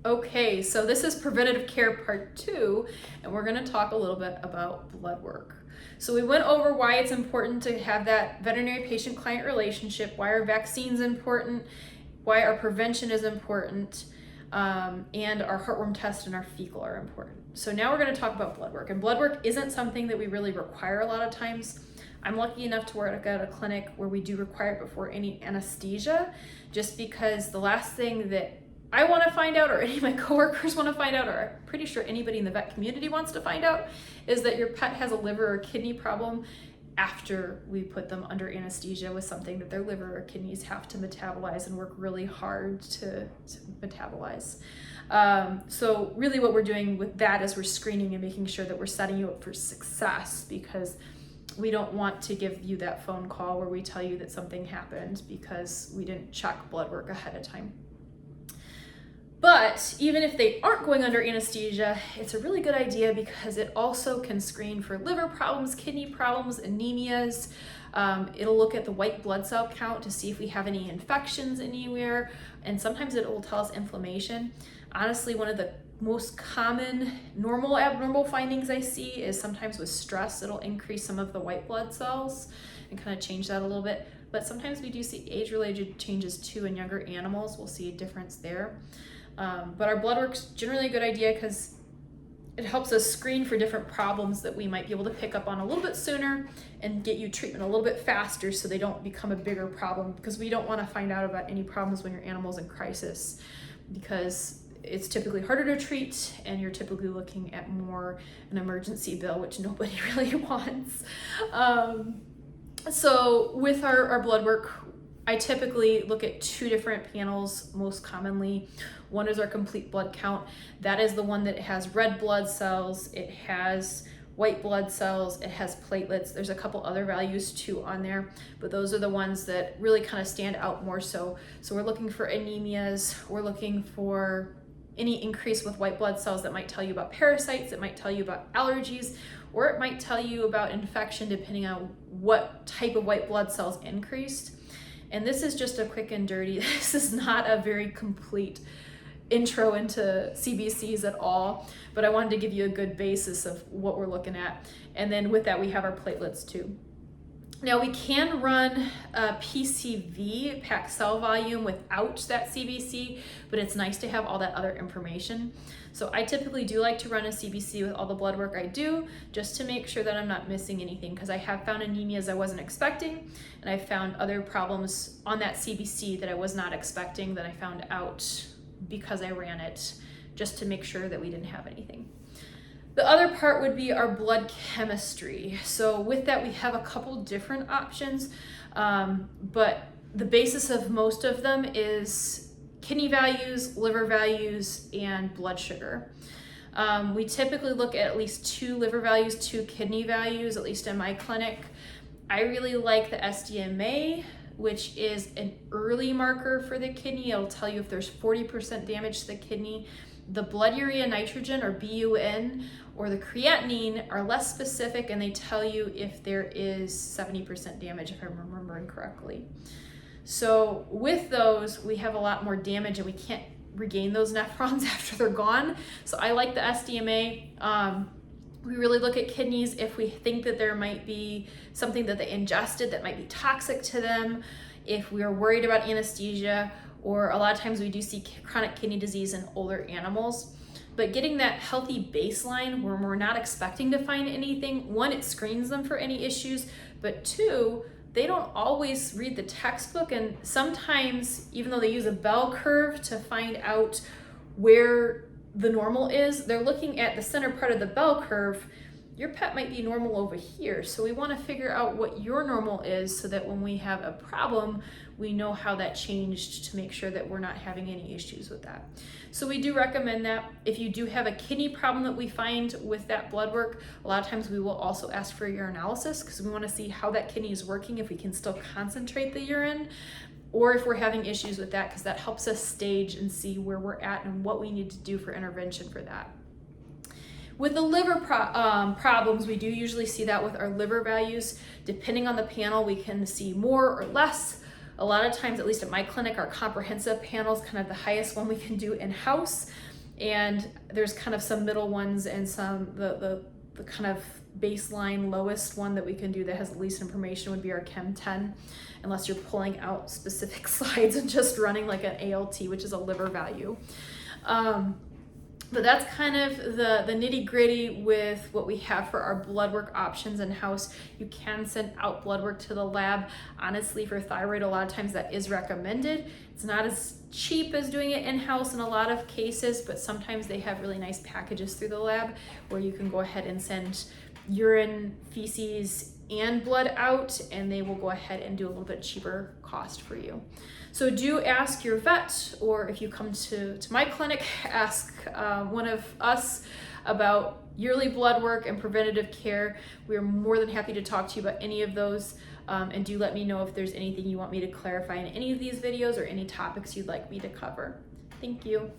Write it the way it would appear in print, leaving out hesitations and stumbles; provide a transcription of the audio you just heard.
Okay, so this is preventative care part 2, and we're going to talk a little bit about blood work. So we went over why it's important to have that veterinary patient-client relationship, why our vaccine's important, why our prevention is important, and our heartworm test and our fecal are important. So now we're going to talk about blood work, and blood work isn't something that we really require a lot of times. I'm lucky enough to work at a clinic where we do require it before any anesthesia, just because the last thing that I want to find out, or any of my coworkers want to find out, or I'm pretty sure anybody in the vet community wants to find out, is that your pet has a liver or kidney problem after we put them under anesthesia with something that their liver or kidneys have to metabolize and work really hard to metabolize. So really what we're doing with that is we're screening and making sure that we're setting you up for success, because we don't want to give you that phone call where we tell you that something happened because we didn't check blood work ahead of time. But even if they aren't going under anesthesia, it's a really good idea because it also can screen for liver problems, kidney problems, anemias. It'll look at the white blood cell count to see if we have any infections anywhere, and sometimes it will tell us inflammation. Honestly, one of the most common abnormal findings I see is sometimes with stress, it'll increase some of the white blood cells and kind of change that a little bit. But sometimes we do see age-related changes too in younger animals. We'll see a difference there. But our blood work's generally a good idea because it helps us screen for different problems that we might be able to pick up on a little bit sooner and get you treatment a little bit faster so they don't become a bigger problem, because we don't want to find out about any problems when your animal's in crisis, because it's typically harder to treat and you're typically looking at more an emergency bill, which nobody really wants. So with our blood work, I typically look at 2 different panels most commonly. One is our complete blood count. That is the one that has red blood cells, it has white blood cells, it has platelets. There's a couple other values too on there, but those are the ones that really kind of stand out more so. So we're looking for anemias, we're looking for any increase with white blood cells that might tell you about parasites, it might tell you about allergies, or it might tell you about infection depending on what type of white blood cells increased. And this is just a quick and dirty. This is not a very complete intro into CBCs at all, but I wanted to give you a good basis of what we're looking at. And then with that, we have our platelets too. Now we can run a PCV, packed cell volume, without that CBC, but it's nice to have all that other information. So I typically do like to run a CBC with all the blood work I do, just to make sure that I'm not missing anything, because I have found anemias I wasn't expecting, and I found other problems on that CBC that I was not expecting that I found out because I ran it, just to make sure that we didn't have anything. The other part would be our blood chemistry. So with that, we have a couple different options, but the basis of most of them is kidney values, liver values, and blood sugar. We typically look at least 2 liver values, 2 kidney values, at least in my clinic. I really like the SDMA, which is an early marker for the kidney. It'll tell you if there's 40% damage to the kidney. The blood urea nitrogen, or BUN, or the creatinine are less specific, and they tell you if there is 70% damage, if I'm remembering correctly. So with those, we have a lot more damage and we can't regain those nephrons after they're gone. So I like the SDMA. We really look at kidneys if we think that there might be something that they ingested that might be toxic to them, if we are worried about anesthesia, or a lot of times we do see chronic kidney disease in older animals. But getting that healthy baseline where we're not expecting to find anything, 1, it screens them for any issues, but 2, they don't always read the textbook, and sometimes even though they use a bell curve to find out where the normal is, they're looking at the center part of the bell curve. Your pet might be normal over here, so we want to figure out what your normal is so that when we have a problem, we know how that changed to make sure that we're not having any issues with that. So we do recommend that. If you do have a kidney problem that we find with that blood work, a lot of times we will also ask for urinalysis, because we want to see how that kidney is working, if we can still concentrate the urine, or if we're having issues with that, because that helps us stage and see where we're at and what we need to do for intervention for that. With the liver problems, we do usually see that with our liver values. Depending on the panel, we can see more or less. A lot of times, at least at my clinic, our comprehensive panel is kind of the highest one we can do in-house. and there's kind of some middle ones and some the kind of baseline lowest one that we can do that has the least information would be our Chem 10, unless you're pulling out specific slides and just running like an ALT, which is a liver value. But that's kind of the nitty gritty with what we have for our blood work options in-house. You can send out blood work to the lab. Honestly, for thyroid, a lot of times that is recommended. It's not as cheap as doing it in-house in a lot of cases, but sometimes they have really nice packages through the lab where you can go ahead and send urine, feces, and blood out, and they will go ahead and do a little bit cheaper cost for you. So do ask your vet, or if you come to my clinic, ask one of us about yearly blood work and preventative care. We are more than happy to talk to you about any of those, and do let me know if there's anything you want me to clarify in any of these videos or any topics you'd like me to cover. Thank you.